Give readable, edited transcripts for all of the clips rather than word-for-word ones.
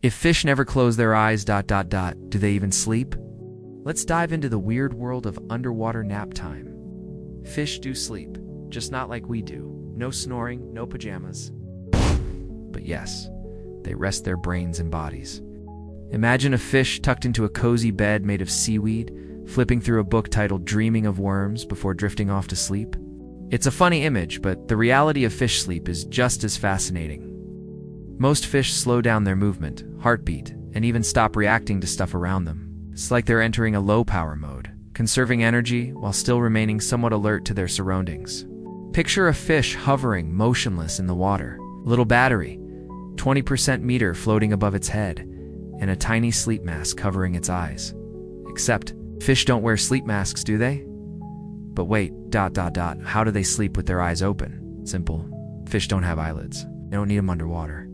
If fish never close their eyes, do they even sleep? Let's dive into the weird world of underwater nap time. Fish do sleep, just not like we do. No snoring, no pajamas. But yes, they rest their brains and bodies. Imagine a fish tucked into a cozy bed made of seaweed, flipping through a book titled Dreaming of Worms before drifting off to sleep. It's a funny image, but the reality of fish sleep is just as fascinating. Most fish slow down their movement, heartbeat, and even stop reacting to stuff around them. It's like they're entering a low-power mode, conserving energy while still remaining somewhat alert to their surroundings. Picture a fish hovering, motionless in the water. A little battery, 20% meter floating above its head, and a tiny sleep mask covering its eyes. Except, fish don't wear sleep masks, do they? But wait, how do they sleep with their eyes open? Simple. Fish don't have eyelids. They don't need them underwater.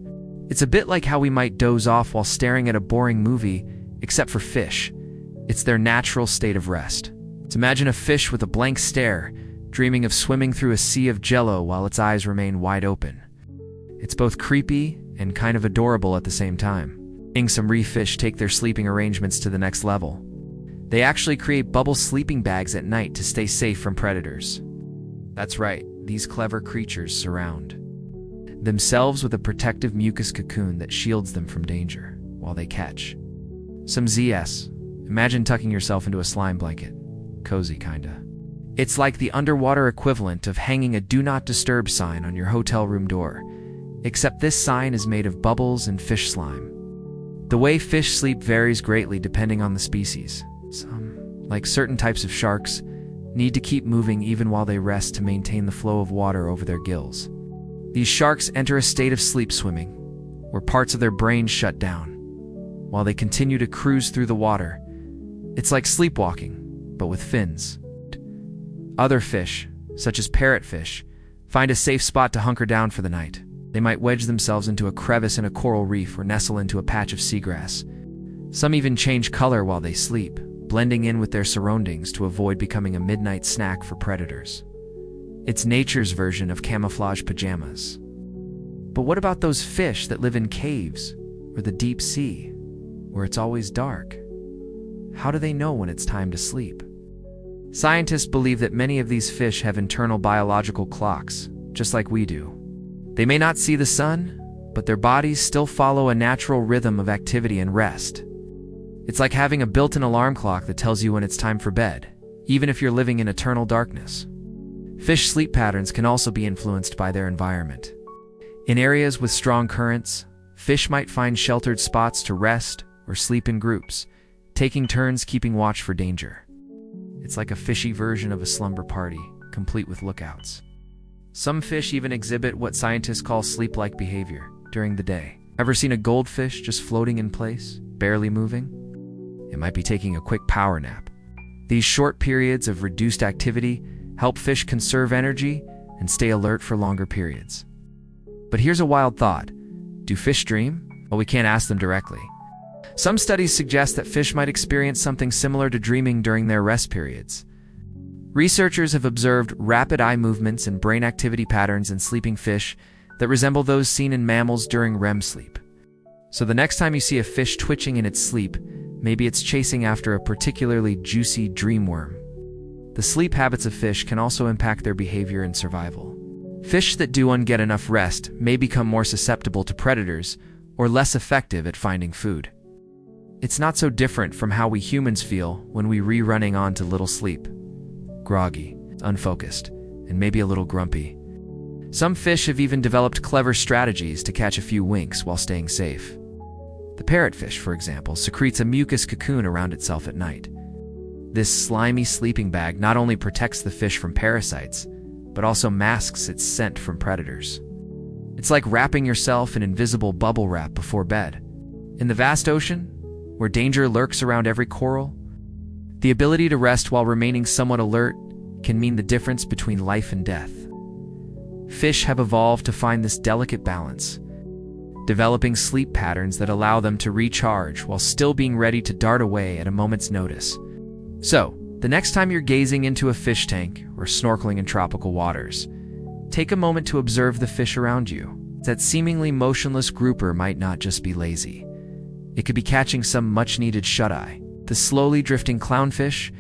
It's a bit like how we might doze off while staring at a boring movie, except for fish. It's their natural state of rest. Let's imagine a fish with a blank stare, dreaming of swimming through a sea of jello while its eyes remain wide open. It's both creepy and kind of adorable at the same time. Some reef fish take their sleeping arrangements to the next level. They actually create bubble sleeping bags at night to stay safe from predators. That's right, these clever creatures surround themselves with a protective mucus cocoon that shields them from danger while they catch some ZS. Imagine tucking yourself into a slime blanket. Cozy, kinda. It's like the underwater equivalent of hanging a do not disturb sign on your hotel room door, except this sign is made of bubbles and fish slime. The way fish sleep varies greatly depending on the species. Some, like certain types of sharks, need to keep moving even while they rest to maintain the flow of water over their gills. These sharks enter a state of sleep swimming, where parts of their brains shut down, while they continue to cruise through the water. It's like sleepwalking, but with fins. Other fish, such as parrotfish, find a safe spot to hunker down for the night. They might wedge themselves into a crevice in a coral reef or nestle into a patch of seagrass. Some even change color while they sleep, blending in with their surroundings to avoid becoming a midnight snack for predators. It's nature's version of camouflage pajamas. But what about those fish that live in caves or the deep sea, where it's always dark? How do they know when it's time to sleep? Scientists believe that many of these fish have internal biological clocks, just like we do. They may not see the sun, but their bodies still follow a natural rhythm of activity and rest. It's like having a built-in alarm clock that tells you when it's time for bed, even if you're living in eternal darkness. Fish sleep patterns can also be influenced by their environment. In areas with strong currents, fish might find sheltered spots to rest or sleep in groups, taking turns keeping watch for danger. It's like a fishy version of a slumber party, complete with lookouts. Some fish even exhibit what scientists call sleep-like behavior during the day. Ever seen a goldfish just floating in place, barely moving? It might be taking a quick power nap. These short periods of reduced activity help fish conserve energy and stay alert for longer periods. But here's a wild thought. Do fish dream? Well, we can't ask them directly. Some studies suggest that fish might experience something similar to dreaming during their rest periods. Researchers have observed rapid eye movements and brain activity patterns in sleeping fish that resemble those seen in mammals during REM sleep. So the next time you see a fish twitching in its sleep, maybe it's chasing after a particularly juicy dream worm. The sleep habits of fish can also impact their behavior and survival. Fish that don't get enough rest may become more susceptible to predators or less effective at finding food. It's not so different from how we humans feel when we running on to little sleep. Groggy, unfocused, and maybe a little grumpy. Some fish have even developed clever strategies to catch a few winks while staying safe. The parrotfish, for example, secretes a mucus cocoon around itself at night. This slimy sleeping bag not only protects the fish from parasites, but also masks its scent from predators. It's like wrapping yourself in invisible bubble wrap before bed. In the vast ocean, where danger lurks around every coral, the ability to rest while remaining somewhat alert can mean the difference between life and death. Fish have evolved to find this delicate balance, developing sleep patterns that allow them to recharge while still being ready to dart away at a moment's notice. So, the next time you're gazing into a fish tank or snorkeling in tropical waters, take a moment to observe the fish around you. That seemingly motionless grouper might not just be lazy. It could be catching some much-needed shut-eye. The slowly drifting clownfish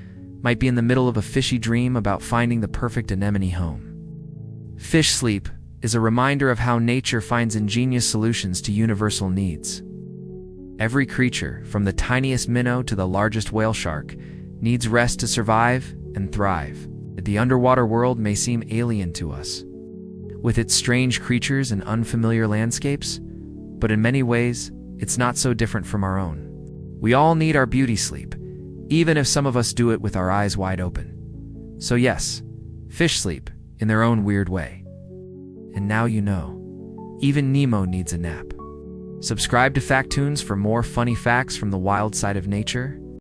might be in the middle of a fishy dream about finding the perfect anemone home. Fish sleep is a reminder of how nature finds ingenious solutions to universal needs. Every creature, from the tiniest minnow to the largest whale shark, needs rest to survive and thrive. The underwater world may seem alien to us, with its strange creatures and unfamiliar landscapes, but in many ways, it's not so different from our own. We all need our beauty sleep, even if some of us do it with our eyes wide open. So yes, fish sleep in their own weird way. And now you know, even Nemo needs a nap. Subscribe to Factoons for more funny facts from the wild side of nature.